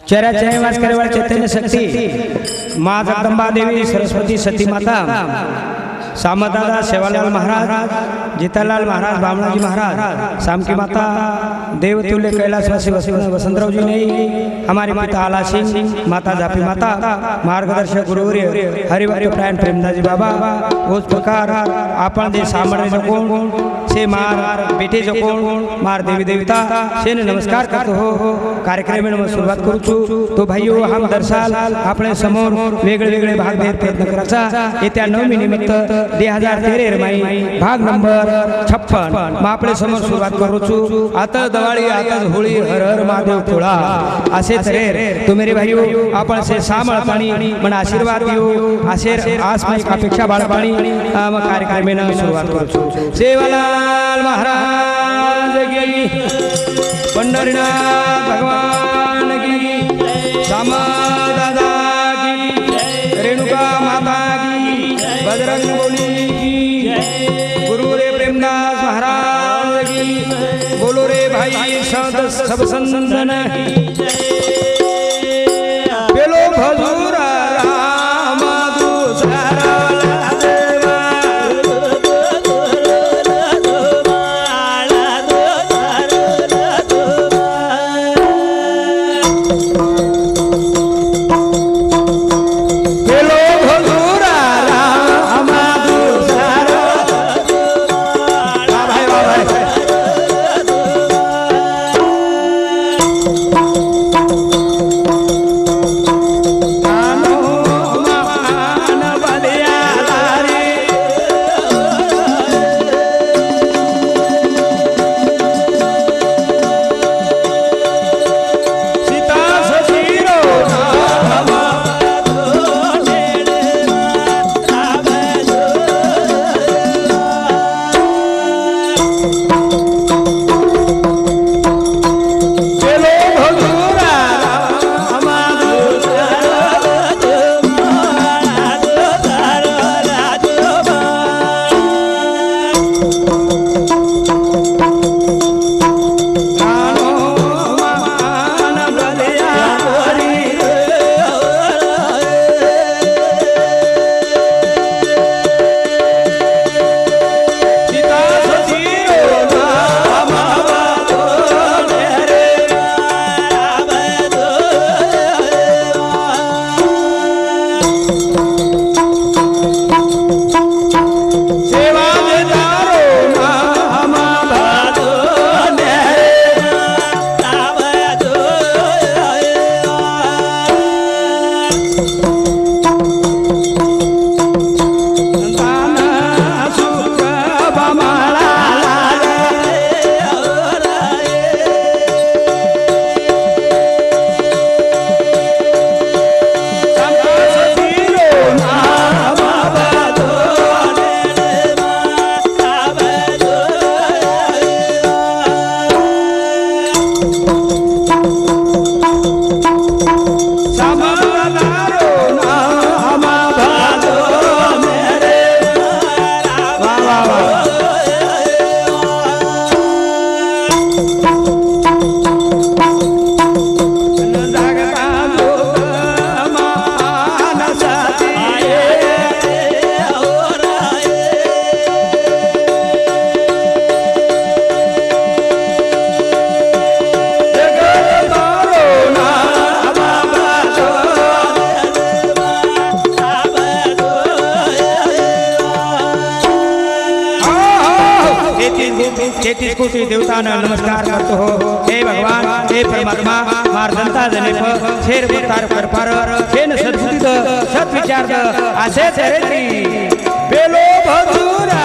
चेहऱ्याच्या निवास करेवाळ चैतन्य शक्ती माँ जगदंबा देवी सरस्वती सती माता सामदादा सेवालाल महाराज जीतालाल महाराज बामणाजी महाराज सामकी माता देवतुल्य कैलाशवासी वसंतराव जी ने हमारे पिता आला सिंह माता जापी माता मार्गदर्शक गुरुवर्य हरिभक्त प्राण प्रेमदाजी बाबा उस प्रकार आपण दे सामने जो कोण से मार बेटे जो कोण मार देवी देवता से नमस्कार करतो हो कार्यक्रम में सुरुवात करू छु तो भाइयों हम दर्शाल अपने समोर वेगळे वेगळे भाग देत प्रयत्न करायचा येत्या 9 निमित्त 2013 रमाई भाग नंबर 56 मग आपले समोर सुरुवात करू छु आता दिवाळी आता होळी हर हर महादेव खुळा असे तरेर तो मेरे भाइयों आपण से सामळ पाणी मन आशीर्वाद दियो असे आसमाई अपेक्षा बाळ पाणी कार्यक्रम में सुरुवात करू छु सेवालाल महाराज की पंढरीनाथ भगवान की श्यामा दादा की रेणुका माता की बजरंग बली की गुरु रे प्रेमदास महाराज की बोलो रे भाई सब संदन पेलो भजूरा राम दूसरा नमस्कार करतो हो हे भगवान हे परमात्मा मार जनता जने शेर प्रकार कर पार हे न सद्बुद्ध सत विचार असे तरेची बेलो भजूरा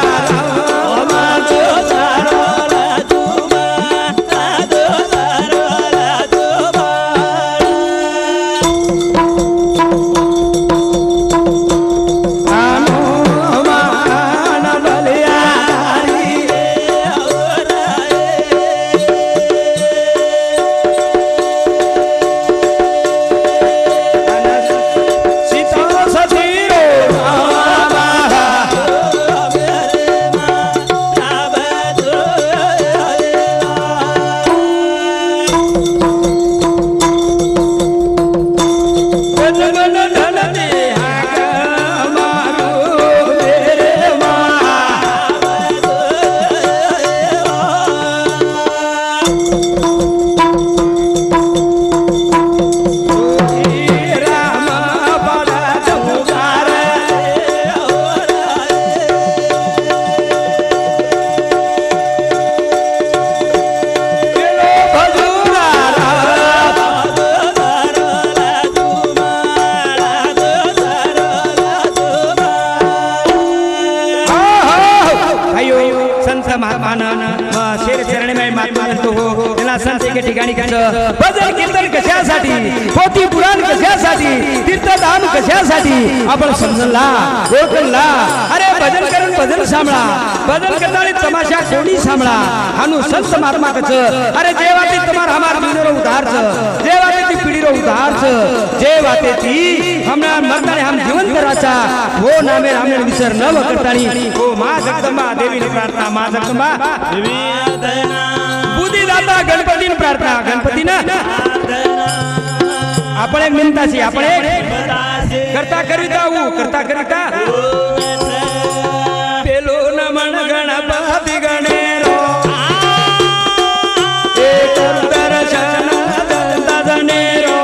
ठिकाणी कसं भजन कीर्तन कशासाठी पोथी पुराण कशासाठी तीर्थधाम कशासाठी आपण समजला ओळखला अरे भजन करून भजन सांभाळा भजन करताना तमाशा कोणी सांभाळा हानु संत महात्मा कच अरे जेवाते तुम्हार हमार जीवन उद्धार छ जेवाते ती पीढ़ी रो उद्धार छ जेवाते ती हमरा मरताने हम जीवन कराचा वो नामे हमने विसर न करतानी ओ मां जगदंबा देवी ने प्रार्थना मां जगदंबा देवी बुद्धिदाता गणपती ने प्रार्थना गणपती ना आपण एक मिनटाची आपण करता करिता पेलो नमन गणपती गणेरो एक दर्शन दजनेरो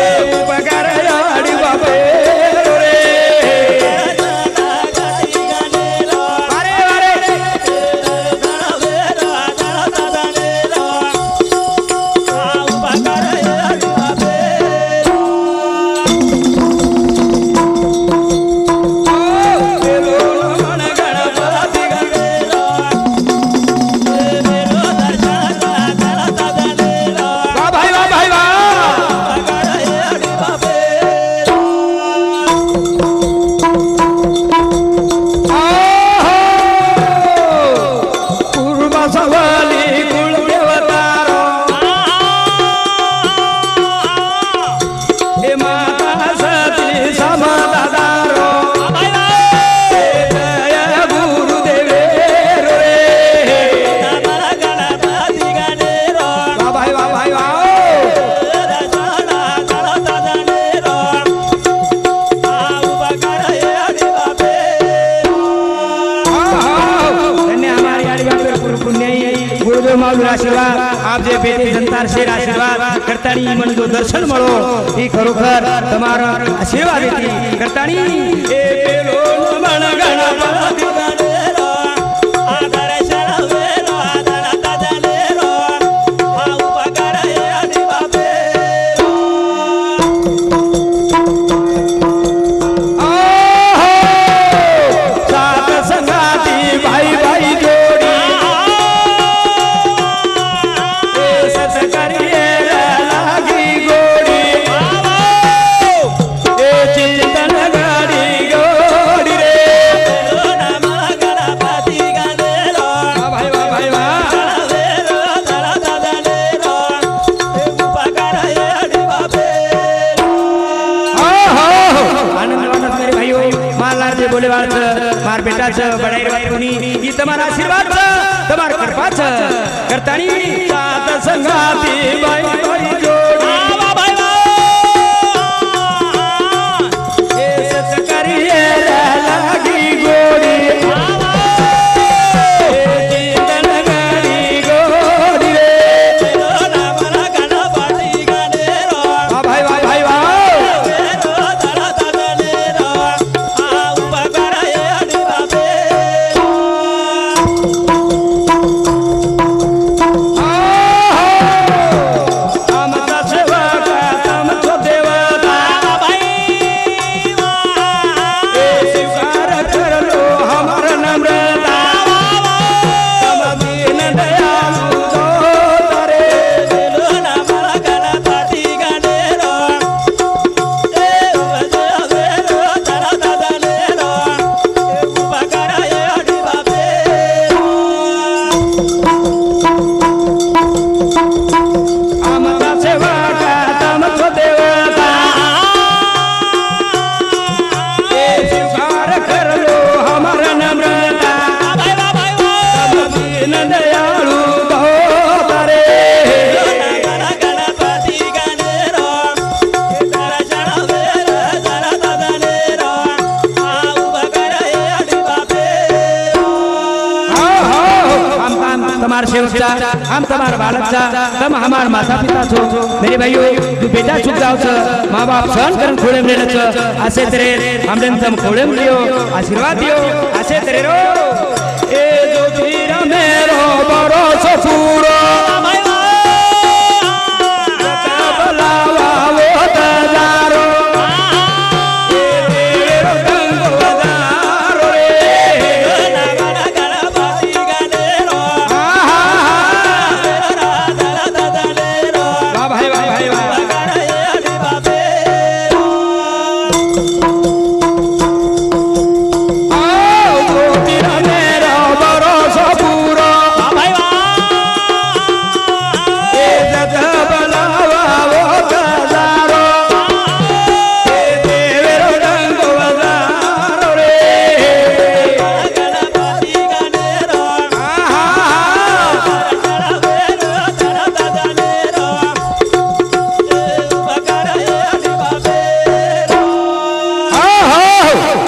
एक उपकार याडी बाबे आशीर्वाद आप जे बेटे जनता से आशीर्वाद करतानी मन जो दर्शन मळो ई खरोखर तमारा आशीर्वाद देती करतानी ए पेलो मन गणपती गणेरो आदर शरणवेरो आदर तजनेरो आ उपकार यादी बाबे सात संगाती भाई भाई जोड़ी मार बेटा बड़ाई कोणी ही तुम्हारा आशीर्वाद तुम्हार कृपा करतानी सात संगाती बाई बाई जोड़ी ए सच करिए लागी गोड़ी हम तमार बालकचा तम हमार माता पिता छो मेरे भाइयों तू बेटा चुक जाओ छ माँ बाप सहन करन खोले मेरे छ आसे तेरे हमने तम खोले लियो आशीर्वाद दियो आसे तेरे रो ए जो जीरा मेरो बरो ससुरो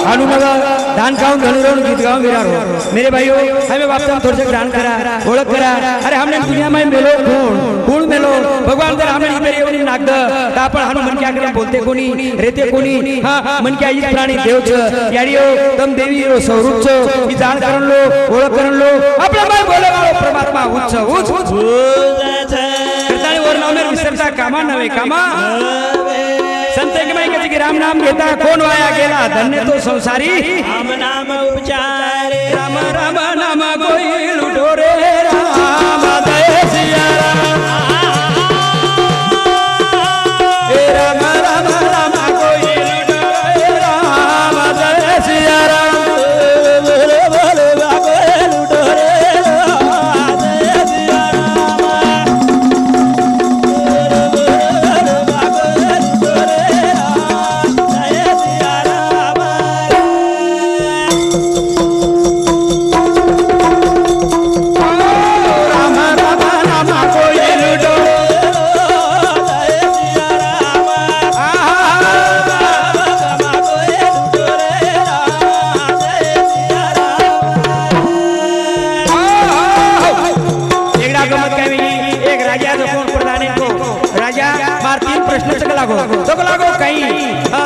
हानुनगा दान गाऊं धनुरों गीत गाऊं विरारो मेरे भाइयों हमें वापस थोड़ा सा दान करा ओळख करा अरे हमने दुनिया में मेलो गुण मेलो भगवान तर हमने मेरे ओनी नागद तापण हानु मन क्या करे बोलते कोणी रेते कोणी हां मन क्या ई प्राणी देव छ याडियो तम देवी रो स्वरूप छ ई जाण करण लो ओळख करण लो आपला माय बोले वाळो परमात्मा उच्च करतानी वर नाव विसरता कामा नवे कामा संत एकमेकाची राम नाम घेता कोण वाया गेला धन्य तो संसारी राम नाम उपचार राम राम नाम कोई लुटो रे राम जय सिया राम राम राम कोई लुटो रे राम जय सिया राम बोले बोले बाबा लुटो रे राम जय सिया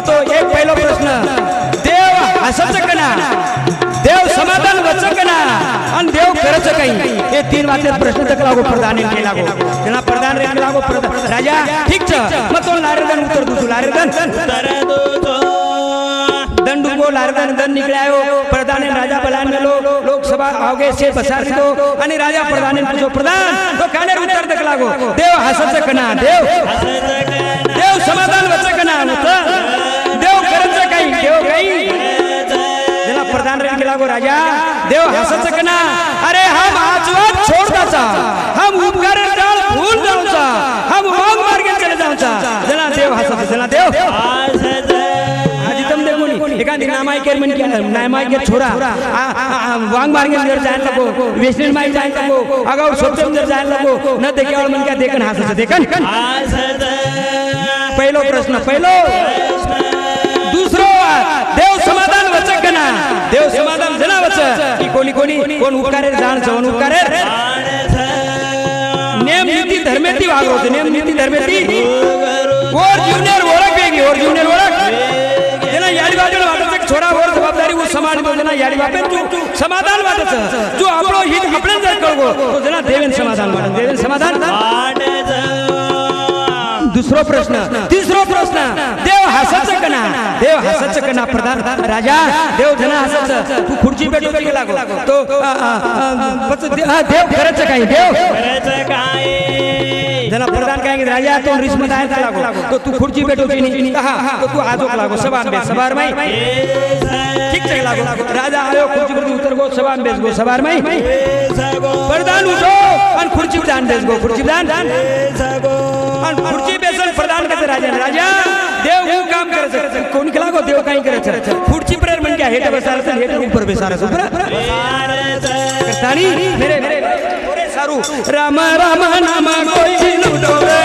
तो एक पहिलो प्रश्न देव हसच कना देव समाधान वच कना आणि देव करच काही हे तीन वाक्यात प्रश्न तक लागो प्रधान के लागो जना प्रधान रे लागो राजा ठीक छ मग तो लारेदन उत्तर दूसु लारेदन उत्तर दो दंडू को लारेदन दन निकलायो प्रधान राजा बलान में लोकसभा आओगे से बसार दो आणि राजा प्रधान पूछो प्रधान तो काने उत्तर तक लागो देव हसच कना देव समाधान वच कना देव करच काही देव काही जना प्रधान रे लागो राजा देव हसच कना अरे हम आजवाद छोड़ दाचा हम उपकार डाल भूल जाऊचा हम वांग मार्गे चले जाऊचा जना देव हसच जना देव आजी तुम देखो नी एखादी नामायकेर मन क्या नामायकेर छोरा वांग मार्गे जर जाय लगो वेस्टर्न माई जाय लगो अगाव सोचम जर जाय लगो न देखेवाळ मन क्या देखन हसच देखन पहिलो प्रश्न पहिलो दूसरो देव समाधान वचकना देव समाधान जना वच की कोणी कोण उपकारे जाण जवन उपकारे नेम नीती धर्मेती वागरो नेम नीती धर्मेती और जूनियर ओळख वेगी और जूनियर ओळख जना याडी बाजूला वाटच छोरा और जबाबदारी वो समाज में जना याडी बापे तू समाधान वाटच जो आपलो हित आपण जर कळगो तो जना देवेन समाधान वाटच देवेन समाधान दूसरो प्रश्न तीसरो प्रश्न देव हसच कना प्रधान राजा देव जना हसच तू खुर्ची बैठो के लागो तो देव करच काही देव करच काही जना प्रधान कहेंगे राजा तो रिस मत आए लागो तो तू खुर्ची बैठो की नहीं हां तो तू आजो लागो सभार में ठीक चल लागो राजा आयो खुर्ची पर उतर गो सभार में गो सभार में प्रधान उठो और खुर्ची पर दान बेस गो खुर्ची दान और खुर्ची बेसन प्रधान कहते राजा देव वो काम करे कोण के लागो देव काही करे खुर्ची पर मन क्या हेठ बसारस हेठ ऊपर बेसारस ऊपर करतानी मेरे सारू राम राम नाम कोई लुटो रे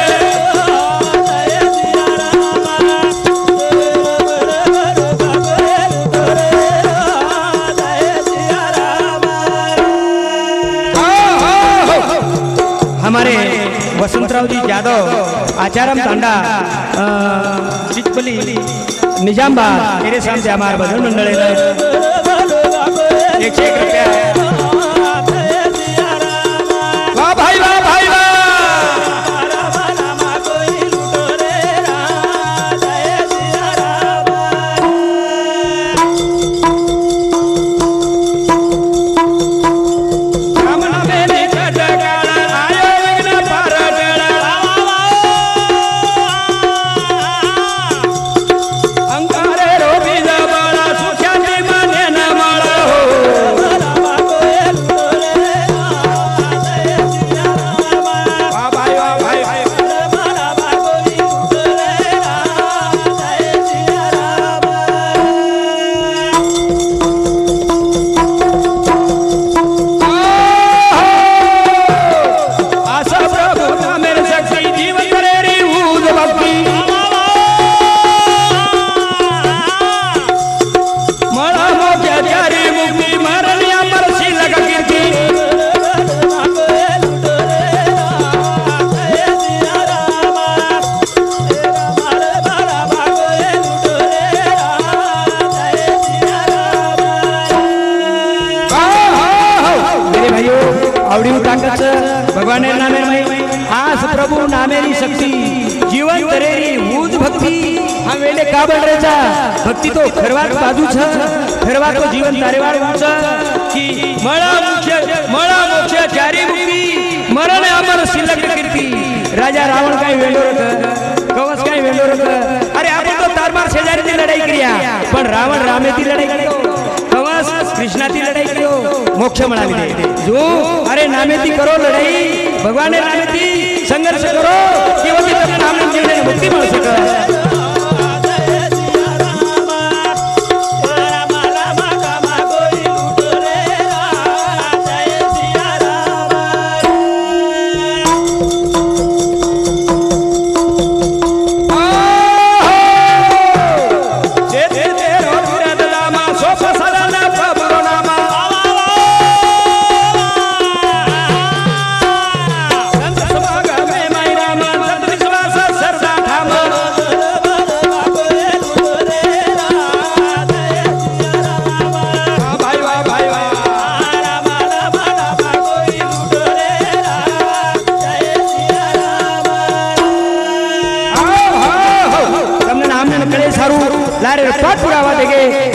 हमारे वसंतराव जी यादव आचारम तांडा चिचपली निजामबाद मेरे सामने हमारे भजन मंडल है 101 रुपया वाह भाई वाह भाई वाह ताकत भगवान नामे आस प्रभु नामेरी शक्ती जीवन करेरी मूज भक्ती हम वेले का बन रेचा भक्ति तो खरवात बाजू छ खरवा तो जीवन तारेवाळ उच की मळा मोक्ष चारी मुक्ती मरण अमर शिल्लक कीर्ती राजा रावण काय वेंडो रख कवच काय वेंडो रख अरे आपण तो तारमार शेजारीची लढाई किया पण रावण रामेची लढाई कियो कवच कृष्णाची लढाई कियो मोक्ष मिळाली दे जो अरे नामेती करो लढाई भगवान नामेती संघर्ष करो केवळ ते नाम जीवनाने मुक्ती मिळू शकते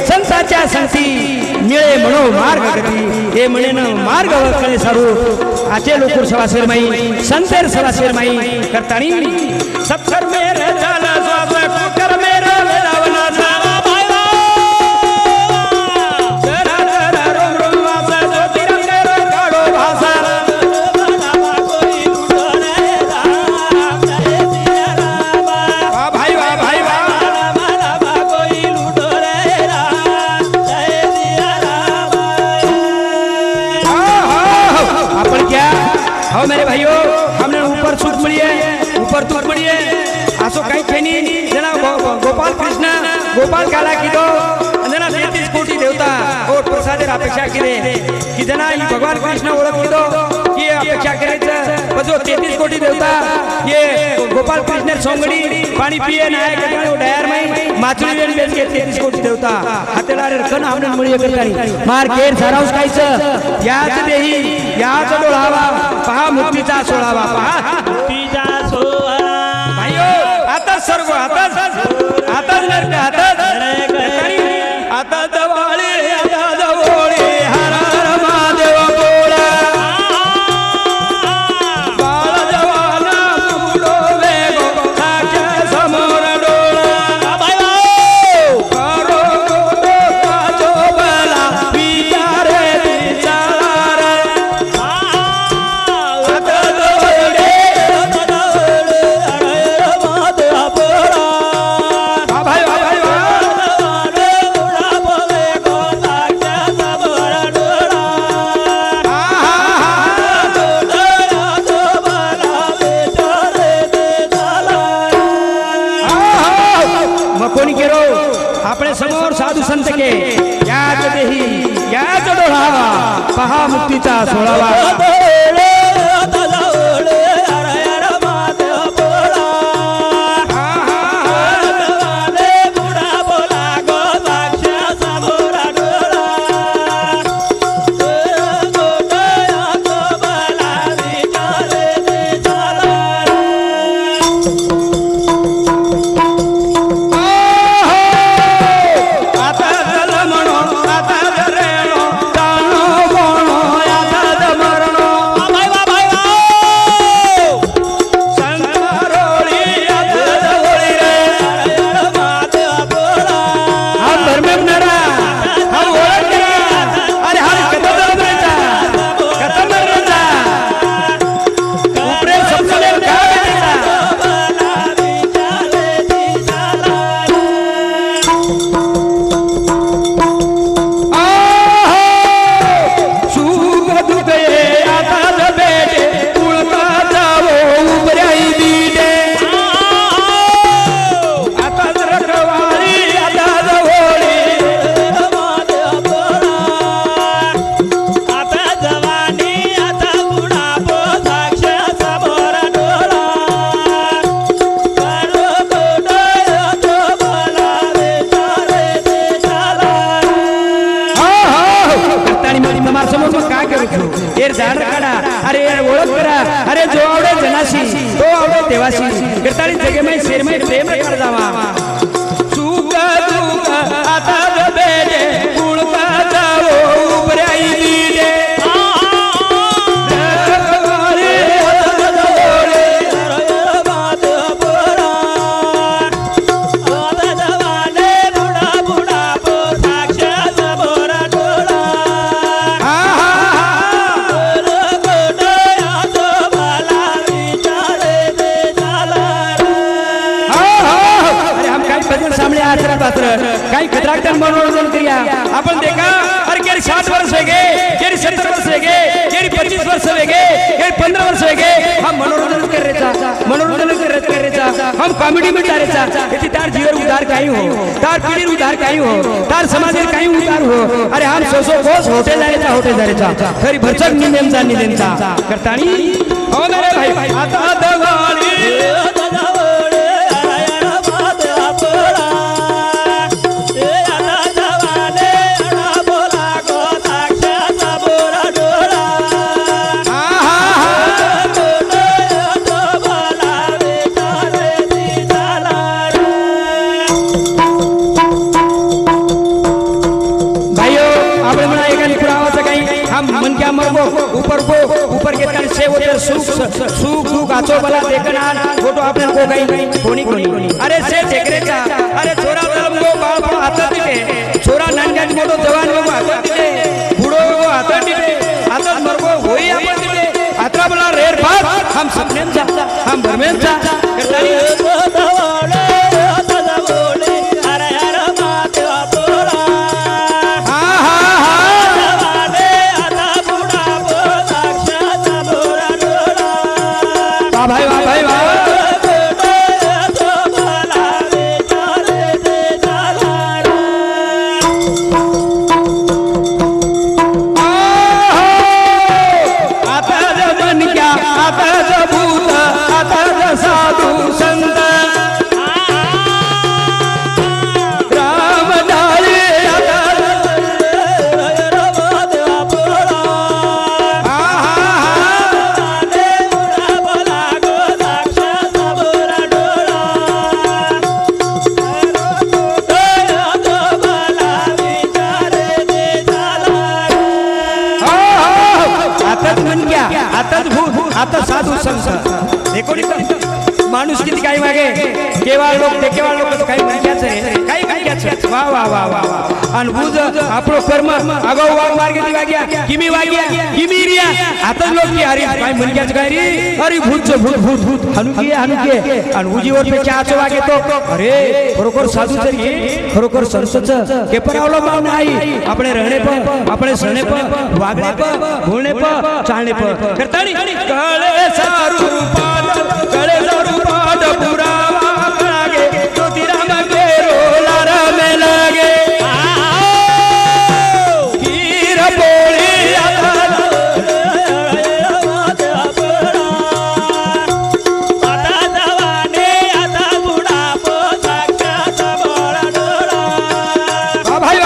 संताच्या संगती मिळे म्हणो मार्ग गती हे म्हणे न मार्ग वळखले सारू आचे लोकुर सवासेर माई संतेर सवासेर माई करताणी सबकर मेरे झाला स्वास कुकर मेरे वेलावना झाला भाईवा जरा जरा रोम रोम वासा ज्योतिरंग काढो भासा कोई लुटरे राम जय सिया राम वा भाईवा भाईवा हाँ मेरे भाइयों हमने ऊपर सुख मिली है ऊपर तुक मिली है आसो कहीं खेनी जना गोपाल कृष्ण गोपाल काला की दो जना 33 कोटी देवता और प्रसाद अपेक्षा करे कि जना ये भगवान कृष्ण ओळख की दो ये अपेक्षा करायचं पण जो 33 कोटी देवता ये गोपाल कृष्ण सोंगडी पाणी पिये नाही का डायर में माचुरी वेण बेच के 33 कोटी देवता हातेला रखन हमने मिळी करतानी मार केर सारांश कायचं याच देही याच डोळावा पहा मुक्तीचा सोळावा पहा मुक्तीचा सोहळा भाइयो आता सर्व आता नरक आता दवाळे आता दवोळे हर हर महादेव बोला बाळ जवाना मुलो वेगो साच्या समोर डोळा भाइयो करो गोदो काचो बला विचारे विचार आता दवोळे महादेव बोला अपने समोर साधु संत के याच देही याच डोळावा पहा मुक्तीचा सोळावा अरे ओळख करा अरे जो आवडे जनाशी तो आवडे देवाशी कीर्तनी जगेमय शेरमय प्रेम कर जावा सुख दुख आता बेजे कुळका जावो उबराई दीडे काही खतराकटन मनोरंजन किया आपण देखा अरे केरी 60 वर्ष है गए केरी 70 वर्ष है गए केरी 25 वर्ष है गए केरी 15 वर्ष है गए हम मनोरंजन कर रहे था मनोरंजन कर रहे था हम कॉमेडी में जा रहे था यदि तार जीवन उद्धार काही हो तार पीढ़ी उद्धार काही हो तार समाज काही उद्धार हो अरे हम सोसो कोस होते जा रहे था खरी भरचक निंदेमचा करतानी हो मेरे भाई आता दगाली ऊपर के तन से होते सुख दुख आचो बला देखना फोटो आपने को गई कोणी अरे से देखरेचा अरे छोरा तलम को बाप हाथ दिले छोरा नानका मोटो जवान को हाथ दिले बूढ़ो को हाथ दिले हाथ मरगो होई आपण दिले आत्रा बला रेर बात हम सपने में जा हम भर में जा करतानी आता साधू संत देखो माणूस किती काही मागे केवळ लोक काही म्हणक्याच रे काही म्हणक्याच वा वा वा वा आणि बुज आपलो कर्म अगो वाग मार्गे ती वाग्या किमी रिया आता लोक की अरे काही म्हणक्याच काय रे अरे भूत हनुकी आणि उजीवर पे चाचो वागे तो अरे खरोखर साधू तरी खरोखर संतच के पर अवलंबून नाही अपने रहने पर अपने सहने पर वागणे पर बोलणे पर चालणे पर करतानी काळे सारू काळे सारू पाद पुरावा लागे ज्योतिराम केरो लारा में लागे हीर बोली आता जवाने आता बुढ़ा पो साक्षात बोला डोला भाई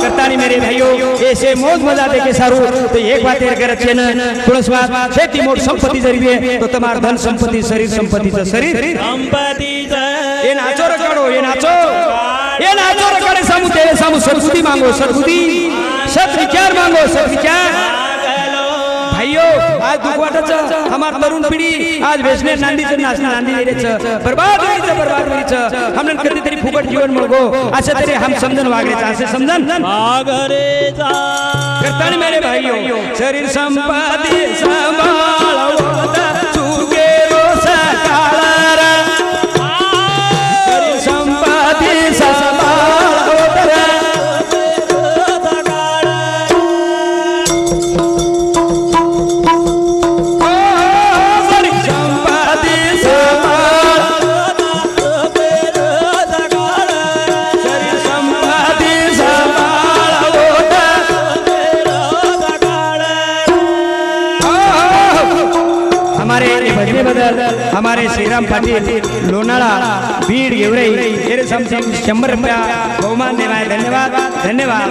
करतानी मेरे भाइयों ऐसे मौज मजा देके सारू तो एक बात ये करत छे न थोड़स बात खेती मोट संपत्ति जरी तो तमार धन संपत्ति शरीर संपत्ति ये नाचो रखड़ो ये नाचो रखड़े सामू तेरे सामू सद्बुद्धि मांगो सद्विचार मांगो भाइयों आज दुखवाटच हमार तरुण पिढी आज वेसने नांदीचं नांदी रेच बर्बाद होईच हमने कधी तरी फुकट जीवन मळगो असे तरी हम समजन वागरेचा असे समजन वागरेचा करतानी मेरे भाइयों शरीर संपत्ति सांभाळवता चुके रोसा काळारा शरीर संपत्ति सांभाळवता बदल हमारे श्रीराम पाटील लोनाळा बीड गेवराई तेरे समथिंग 100 रुपया बहुमान देवाय धन्यवाद धन्यवाद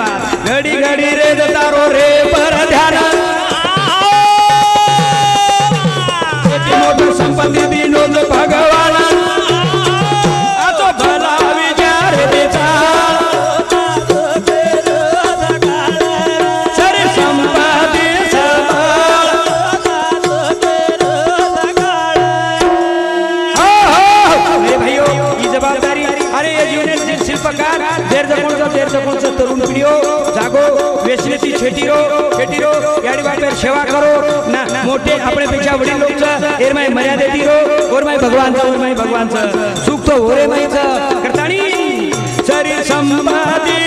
घडी घडी रे तारो रे पर ध्यान मोठ संपत्ती दिनोज भगवान आतो भला विचार देचा सरे संपत्ती शिल्पकार देर जकोणचा तरुण पिढीओ जागो वेसनेची छेटीरो याडी बाटेर सेवा करो ना मोठे आपले पेक्षा वडील लोकचा एरमाय मर्यादेती रो ओरमाय भगवानचं सुख तो ओरे माईचं करताणी सरी संपादी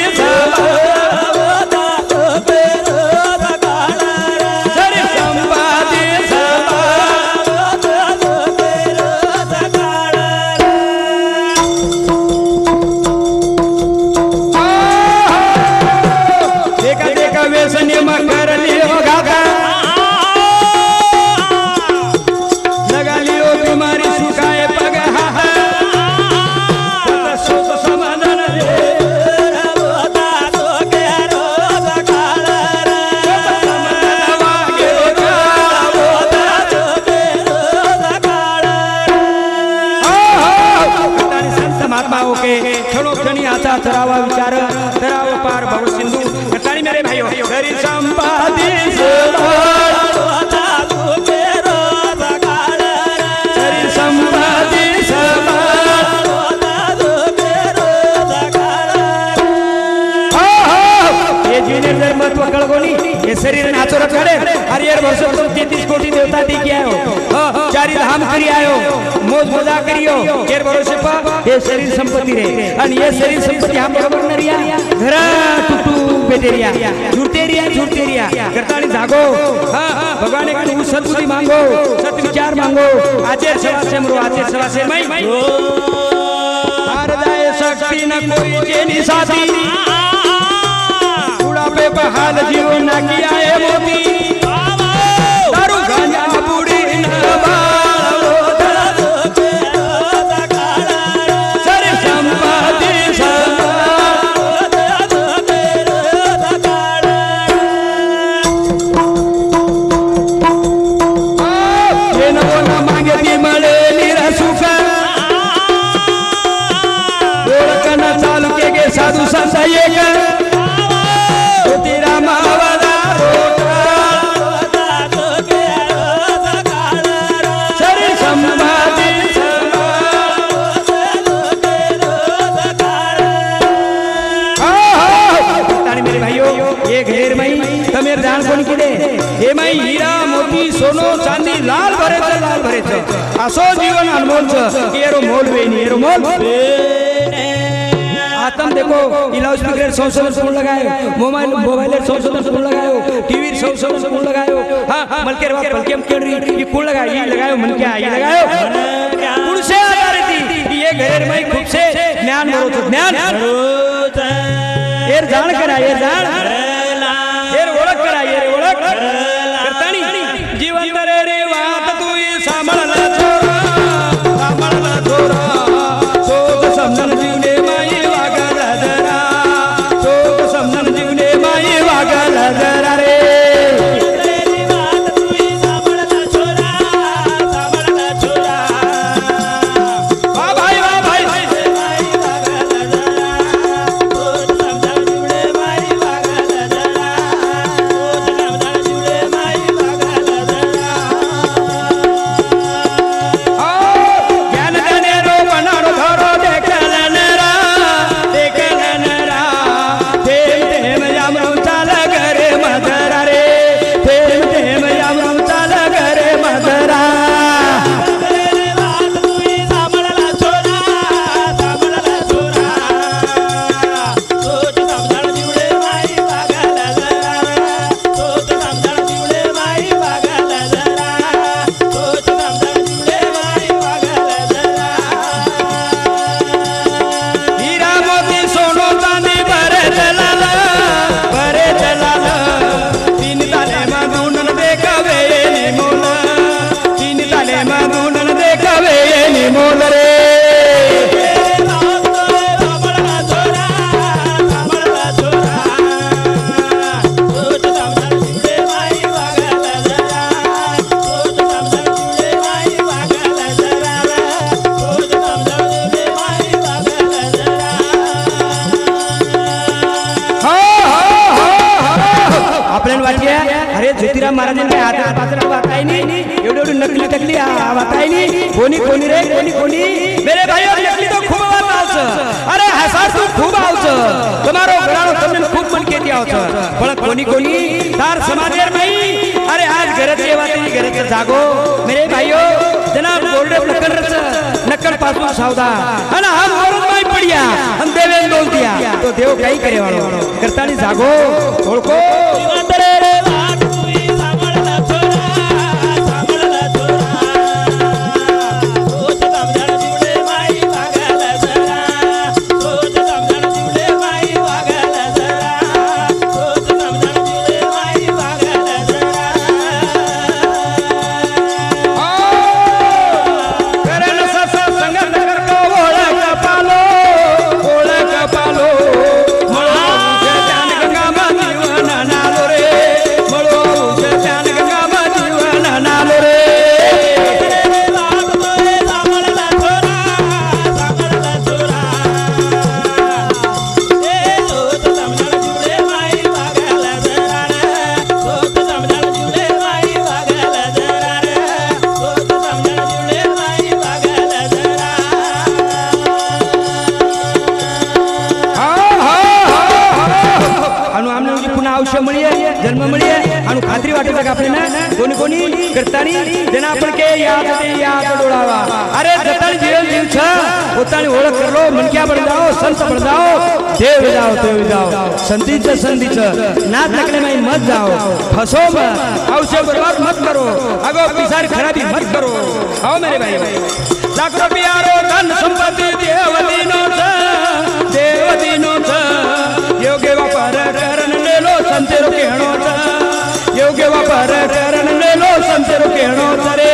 चरावा विचार तराव पार भव सिंधू कटाणी मेरे भाइयों घरी संपादी महत्व कळगोनी हे शरीर नाचो रखडे हरियर वर्ष 33 कोटी देवता दी के आयो चारी धाम करी आयो मौज मजा करियो केर भरोसे पा हे शरीर संपत्ती रे आणि हे शरीर संपत्ती हम बरोबर नरिया घरा टुटू बेटेरिया झुरतेरिया करताणी जागो हां भगवान के सद्बुद्धि मांगो सत विचार मांगो आचेर सेवा से मई हार जाए शक्ति न कोई जेनी साथी पे बहाल जीव ना किया है मोती दारू गांजा बूढ़ी न बालो सरे संपादी ये न मांगे ती मळे निरसुख ओळखना चालू के साधू संत एक तमेर जान कोणी केले हे माई हीरा मोती सोनो चांदी लाल भरेच असो जीवन अनमोलच एरो मोल वेनी एरो मोल आतम देखो इलाउड स्पीकर संशोधन सुन लगायो मोबाइल संशोधन सुन लगायो टीवी संशोधन सुन लगायो हां मलकेर वा पलकेम केडरी ये कोण लगायो ये लगायो मन क्या ये लगायो पुरुषे आधारित ये घरेर माई खूप से ज्ञान भरोच ज्ञान एर जाण करा एर जाण जीवन रे वात तू सांभाळला छोरा सोच समजन जीवने माई वागाला जरा सोच समजन जीवने माई वागाला जरा रे वा भाई निमोल रे ज्योतिराम महाराजांनी हातात पात्र वाटाय नाही एवढी एवढी नकली टकली वाटाय नाही कोणी कोणी रे कोणी मेरे भाइयों नकली तो खूब आवच अरे हसार तू खूब आवच તમારો ગળાનો તમને ખૂબ મન કેતી આવચ પણ કોની તાર સમાજેર નહીં અરે આજ ઘરે જે વાતી ઘરે જાગો मेरे भाइयों जनाब बोर्डे नक्कड़ पासून सावधान અને હમ औरत માં પડ્યા હમ દેવે બોલ दिया तो देव કઈ કરે વાળો કરતાની જાગો ઓળખો અંતરે રે जन्म મળીએ આનું ખાતરી વાટે કે આપણે ના કોની કરતાની જેના આપણે કે યાદ ડોળાવા અરે જતાની જીવન જીવ છે પોતાની ઓળખ કરો મન ક્યાં બન જાઓ સંત બન જાઓ દેવ જાઓ સંધિ છે ના તકલે में मत जाओ फंसो मत आवश्य बर्बाद मत करो आगो पिसार खराबी मत करो आओ मेरे भाई लाख रुपया रो धन संपत्ति देवदीनो छ योग्य व्यापार करन ले लो संतेरो केणो छ योग्य व्यापार करन ले लो संतेरो केणो छ रे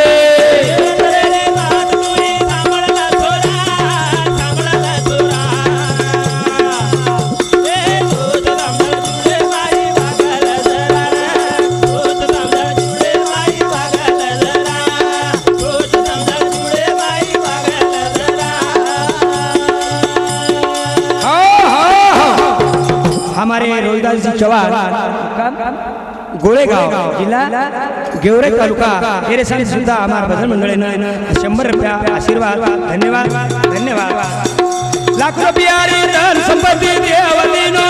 हमारे रोहिदास जी चौहान गोळेगाव जिल्हा गेवरे तालुका एरेसानी सुद्धा हमारा भजन मंडळीने 100 रुपया आशीर्वाद धन्यवाद लाख रुपया धन संपत्ती देवदीनो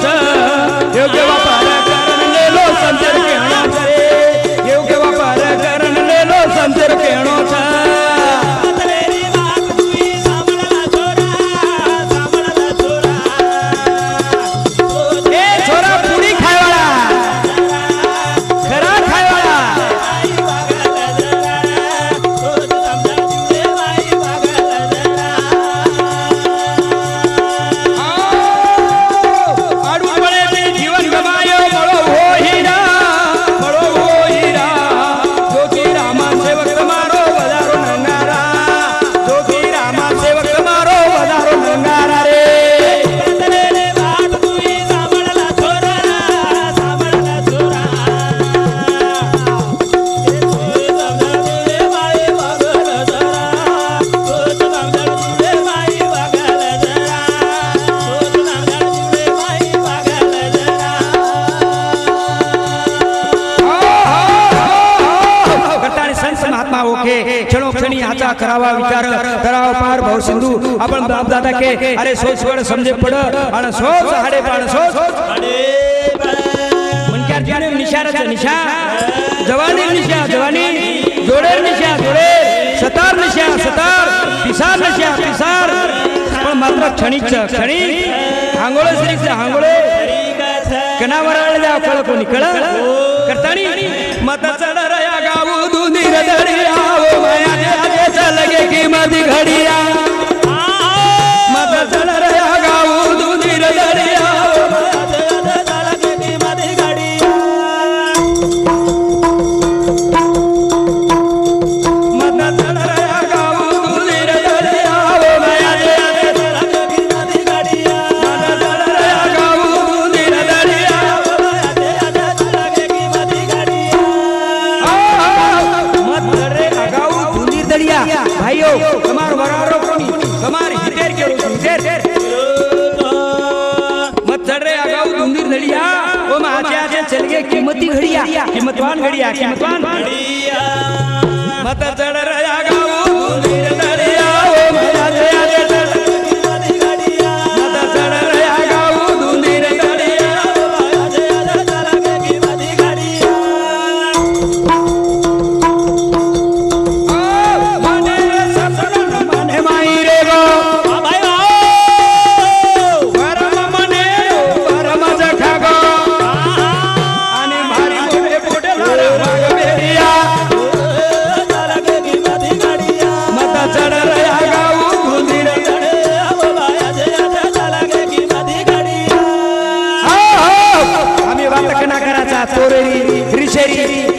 छ योग्य व्यापार करन ले लो संतर केणो छ रे योग्य व्यापार करन ले लो संतर केणो छ क्षणो क्षणी हाचा करावा विचार तराव पार भाव सिंधू आपण बाप दादा के अरे सोच वड समजे पड आणि सोच हाडे पाण सोच हाडे मनक्यार जाने निशा जवानी जोडे सतार पिसार पण मात्र क्षणी हांगोळे श्रीचे हांगोळे कनावराळ जा फळ कोणी कळ करतानी मत चढ रया गाऊ दुधीर दडिया ओ माया आजे चलगे की मधी घडिया मत चढ रया गाऊ दुधीर दडिया ओ माया चलगे की मधी घडिया मत चढ घड़िया भाइयों हमार वरारो कोनी हमार हितेर के हितेर मत चढ़ रे आगाऊ धुंधीर घड़िया ओ आजे आजे चल गए कीमती घड़िया कीमतवान घड़िया मत चढ़ रे आगाऊ धुंधीर घड़िया ओ आजे आजे चल कीमती घड़िया मत चढ़ रे आगाऊ धुंधीर घड़िया ओ आजे आजे चल कीमती घड़िया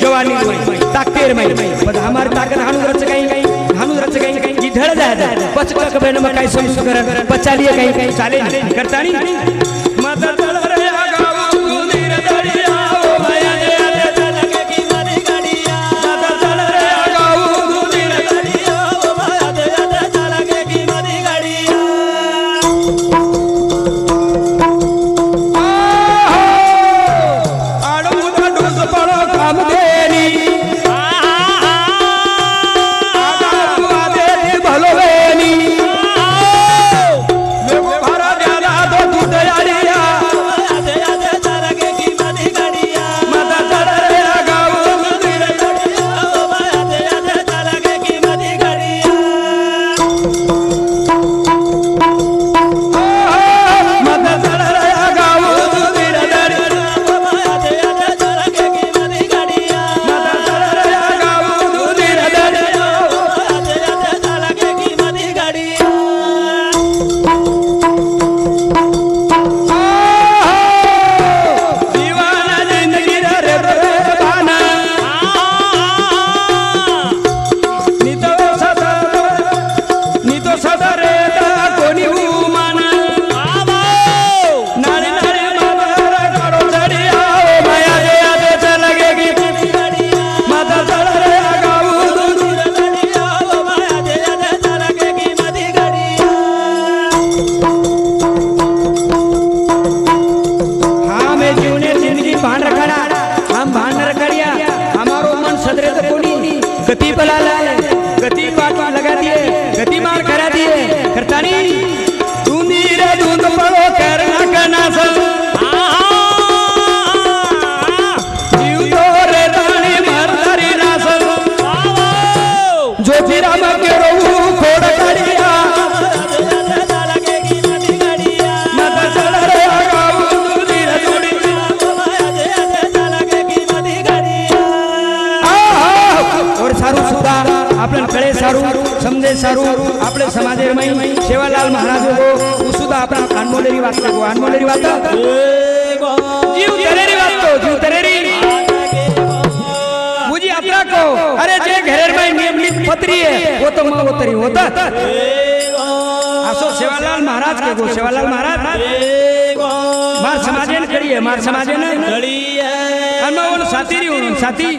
जवानी ताकेर में बस हमारी ताकत हानु रच गई ढल जाए पचक बहन में कई समझ कर बचा लिए कहीं चाले करता नहीं मत चल रे आगाऊ धुंधीर घड़िया ओ माया दे चल के कीमती घड़िया मत चल रे आगाऊ धुंधीर घड़िया ओ माया दे चल के कीमती घड़िया आड़ो मुदा डोस पड़ो काम देनी गति बला लाए गति पाट लगा दिए गति मार करा दिए करता नहीं धुंधीर धुंध पड़ो करना करना सब जीव तो रे दानी मर धरी नासल ज्योतिराम के रोहू खोड़ कड़िया मत चल रे आगाऊ धुंधीर घड़िया और सारू सुधा आपन कळे सारू समजे सारू आपले समाजे में सेवालाल महाराज को सुधा अपना अनमोलेरी बात को अनमोलेरी बात जीव तरेरी मुझे अपना को अरे जे घरेर में नियम पत्री है वो तो मां उतरी होता आसो सेवालाल महाराज के को सेवालाल महाराज मार समाजे ने करी है मार समाजे ने घड़ी है अनमोल साथी साथी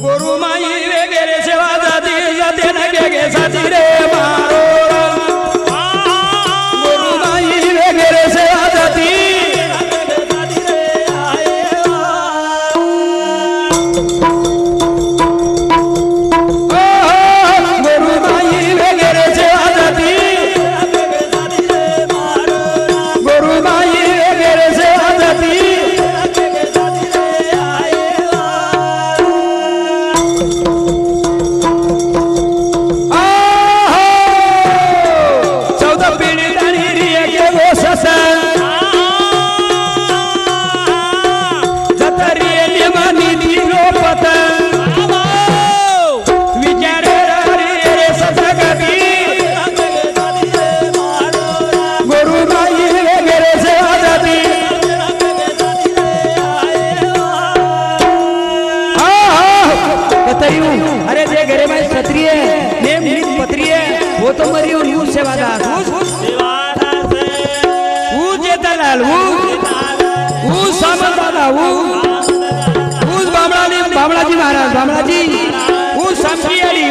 गुरु माई वगैरह सेवा जाती जाते न के साथी रे मारो गुरु माई वगैरह सेवा जाती गुरु माई वगैरह सेवा जाती गुरु माई वगैरह सेवा जाती अरे जे घरे में क्षत्रिय नेम नीत पत्री है वो तो मरी और यू सेवादार वो जे दलाल वो सामंतदादा वो बामणा जी महाराज बामणा जी वो समझी अली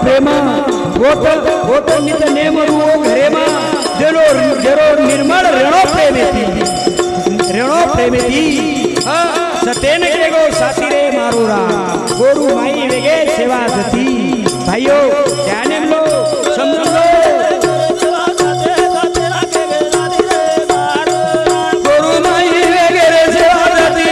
प्रेमा होत नित नेम रुओ घरे मा जरो जरो निर्मळ रेणो प्रेमेती सतेन के गो साथी रे मारोरा गोरु माई वेगे सेवा जती भाइयों ध्यान लो समझ लो गोरु माई वेगे रे सेवा जती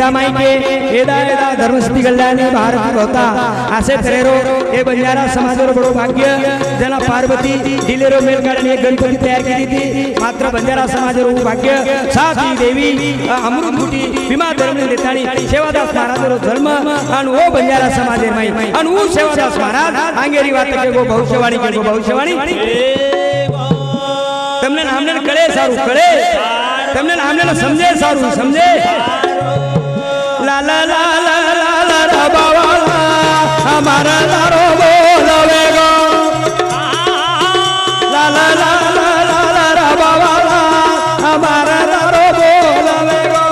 माई के एदा एदा धर्मस्थी कल्याणी भारत होता असे फेरेरो हे बंजारा समाजवर बडो भाग्य जना पार्वती दिलेरो मेलकाडने एक गणपती तयार केली थी मात्र बंजारा समाजवर भाग्य साथी देवी अमृत गुटी भीमा धर्म देतानी सेवादास महाराजरो जन्म आणि ओ बंजारा समाज माई आणि ओ सेवादास महाराज आंगेरी वात के गो भविष्यवाणी तमने नामने कळे सारू कळे तमने नामने समजे सारू समजे ला ला ला ला ला ला रा बाबा हमारा लारो बोलवे गो ला ला ला ला ला ला रा बाबा हमारा लारो बोलवे गो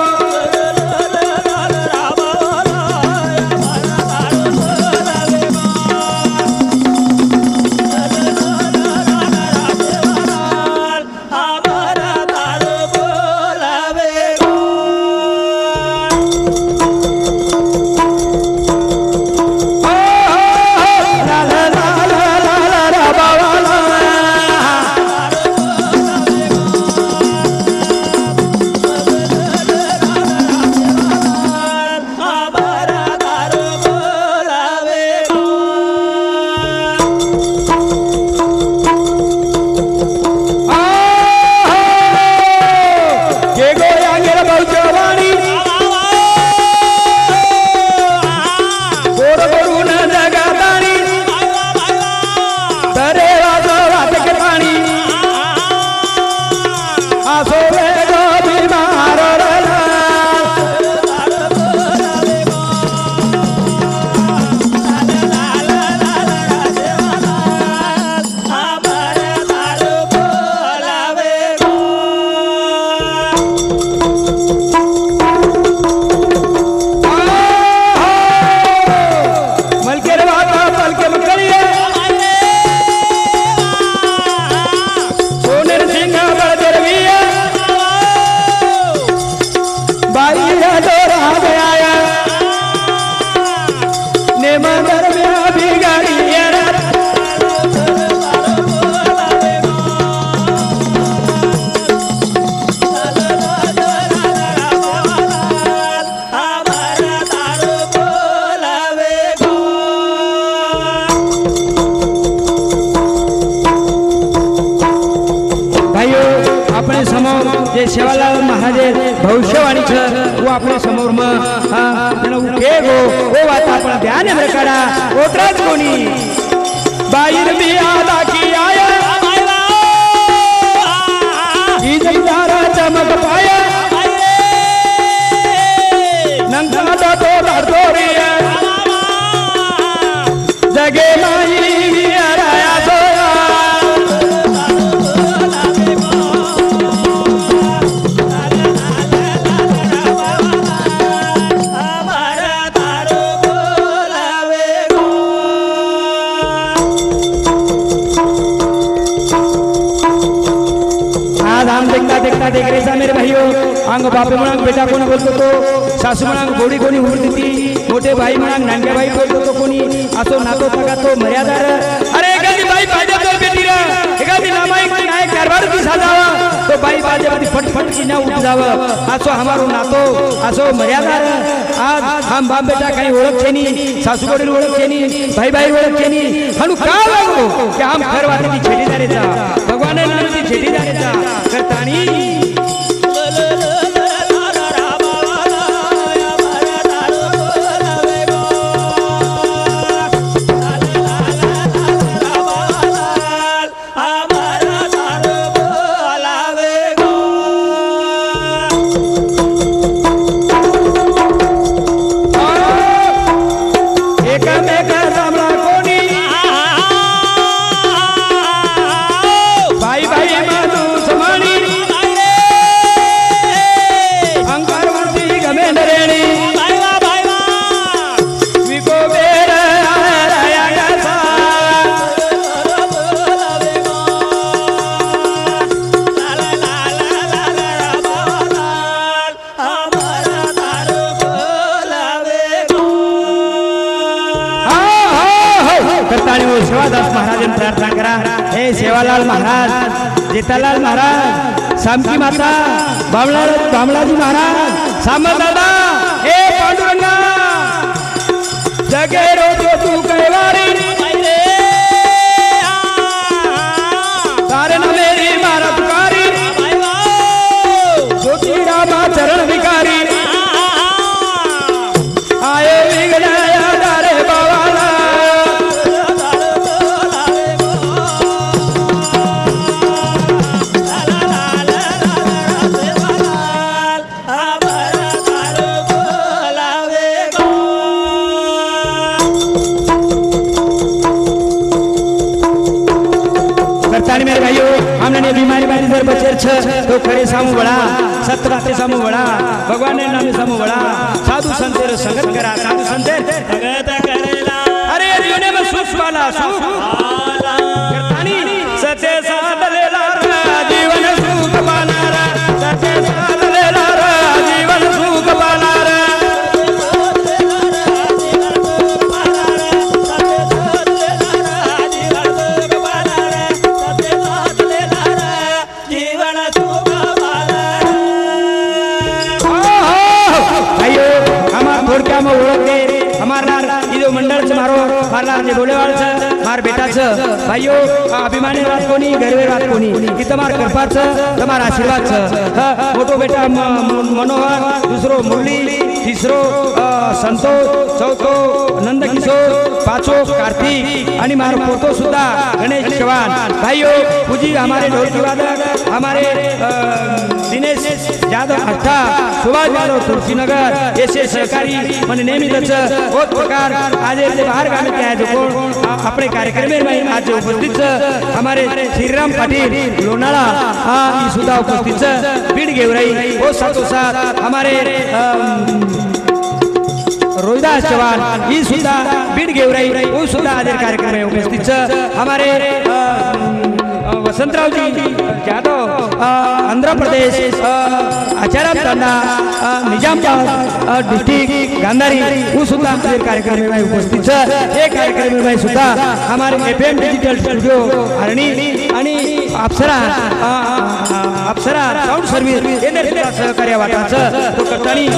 सेवालाल महाराज भविष्यवाणी वो अपने समोर के गो वो बात आपण ध्यान में रखा ओतराज कोणी बाईर भी आदा की आया जमदारा चमक पाया नंगा तो धरतोरी जगे माई आया सोया देख रहे मेरे भाइयों अंग बापे म्हणा बेटा कोणी बोलतो तो सासू म्हणा गोडी कोणी उडती मोठे भाई म्हणा नानक्या भाई बोलतो तो कोणी असो नातो तका तो मर्यादार अरे एखादी बाई पाहिजे तो बेटी रे एखादी नामाईक नाही कारभार की साजावा तो बाई पाहिजे मध्ये फटफट की ना उठ जाव असो हमारो नातो असो मर्यादार आज हम बाप बेटा काही ओळख छेनी सासू वडील ओळख छेनी भाई भाई ओळख छेनी हनु का लागो कि हम घरवाले की छेटीदारेचा भगवान नामची छेटीदारेचा करतानी सेवादास महाराज प्रार्थना करा हे सेवालाल महाराज जेठालाल महाराज सामकी माता बामलाजी महाराज सामत दादा हे पांडुरंगा जगे रोजो तू कैवारी तारे न मेरी मारा पुकारी ज्योति रामा चरण विकारी आए विघ्नाया दारे बावाला मेरे भाइयों हमने बीमारी बारी जर बचेर छ तो खड़े सामू बड़ा सत्य बातें सामू बड़ा भगवान ने नाम सामू बड़ा साधु संतेर संगत करा साधु संतेर संगत करेला अरे जीवन में सुख वाला सुख करतानी सत्य साध लेला जीवन सुख पानारा सत्य साध लेला जीवन सुख पानारा हमारा इधर मंडल से मारो मारला जे बोलेवाल छ मार बेटा छ भाइयों अभिमानी रात कोनी गर्वे रात कोनी कि तमार कृपा छ तमार आशीर्वाद छ मोटो बेटा मनोहर दूसरो मुरली तीसरो संतोष चौथो नंद किशोर पांचो कार्तिक आणि मारो पोतो सुद्धा गणेश चव्हाण भाइयों पूजी हमारे ढोलकी वादक हमारे दिनेश यादव अट्टा सुभाष यादव तुलसीनगर ऐसे सहकारी मन नेहमीच बहुत प्रकार आज बाहर गाने के जो अपने कार्यक्रम में आज उपस्थित हमारे श्रीराम पाटिल लोनाला सुधा उपस्थित बीड गेवराई वो साथों साथ हमारे रोहिदास चव्हाण ये सुधा बीड गेवराई वो सुधा आज कार्यक्रम में उपस्थित हमारे वसंतराव जी यादव आंध्र प्रदेश आचाराम तांडा निजामाबाद डिस्ट्रिक्ट गांधारी वो सुद्धा कार्यक्रम में उपस्थित हे कार्यक्रम में सुद्धा हमारे FM डिजिटल स्टुडिओ आणि अप्सरा साऊंड सर्व्हिस यांनी सुद्धा सहकार्य वाटायचं तो करतानी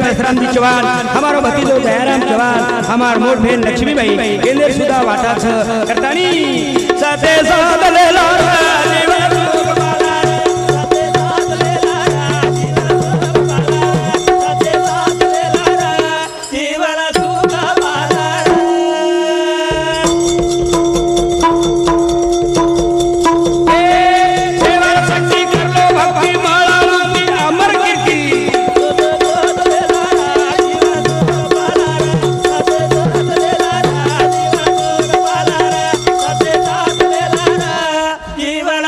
परशुराम जी चव्हाण हमारो भतीजो दयाराम चव्हाण हमार मोट बहन लक्ष्मी भाई केंद्र सुधा वाटा छ करतानी साथे साथ लेला जीवन सुख पाला साथे साथ लेला जीवन सुख पाला साथे साथ लेला जीवन सुख पाला ए सेवा शक्ति कर लो भक्ति माला मुक्ति अमर कीर्ति जीवन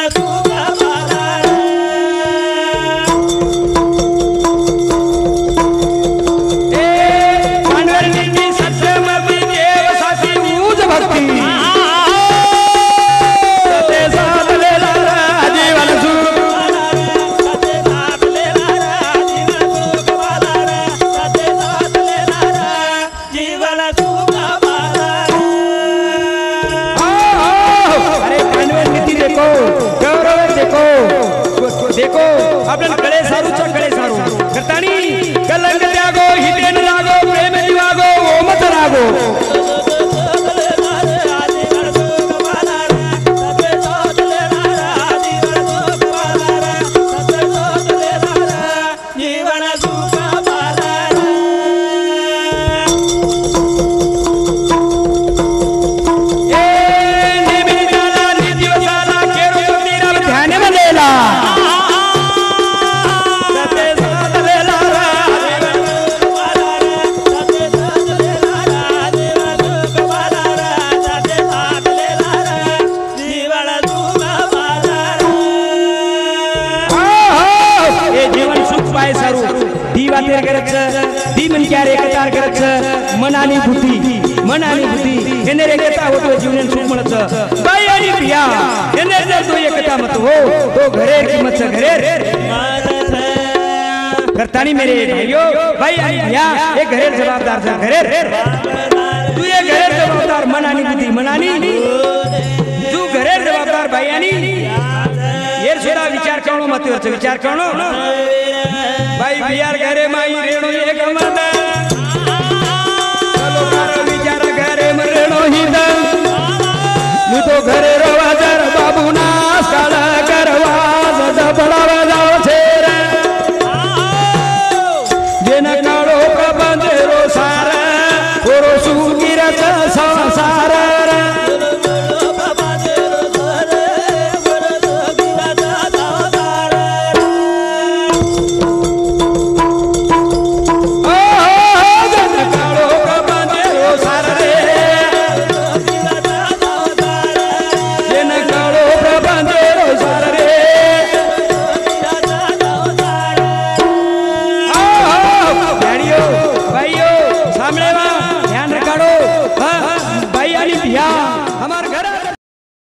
देखो गौरव देखो देखो आपल्याला कळे सारूच्या कळे सारू करतानी कलंक त्यागो हितेन लागो प्रेम दिवागो ओमत रागो दी मन क्या एकतार करत मन आणि बुद्धी हेने एकता होतो जीवन सुख म्हणत बाई आणि पिया हेने जर तो एकता मत हो तो घरे किंमत घरे करतानी मेरे भाइयों बाई आणि पिया हे घरे जबाबदार जा घरे तू ये घरे जबाबदार मन आणि बुद्धी मन आणि तू घरे जबाबदार बाई आणि ये सुद्धा विचार करणं महत्त्वाचं विचार करणं भाई बिहार घरे माई रेणो एक मत चलो मारो विचार घरे म रेणो हिंद मी तो घरे रवा जर बाबू ना काळा करवा जबडावा जाओ छेर जेन काळो प्रबंध रो सार ओरो सुगिरच संसार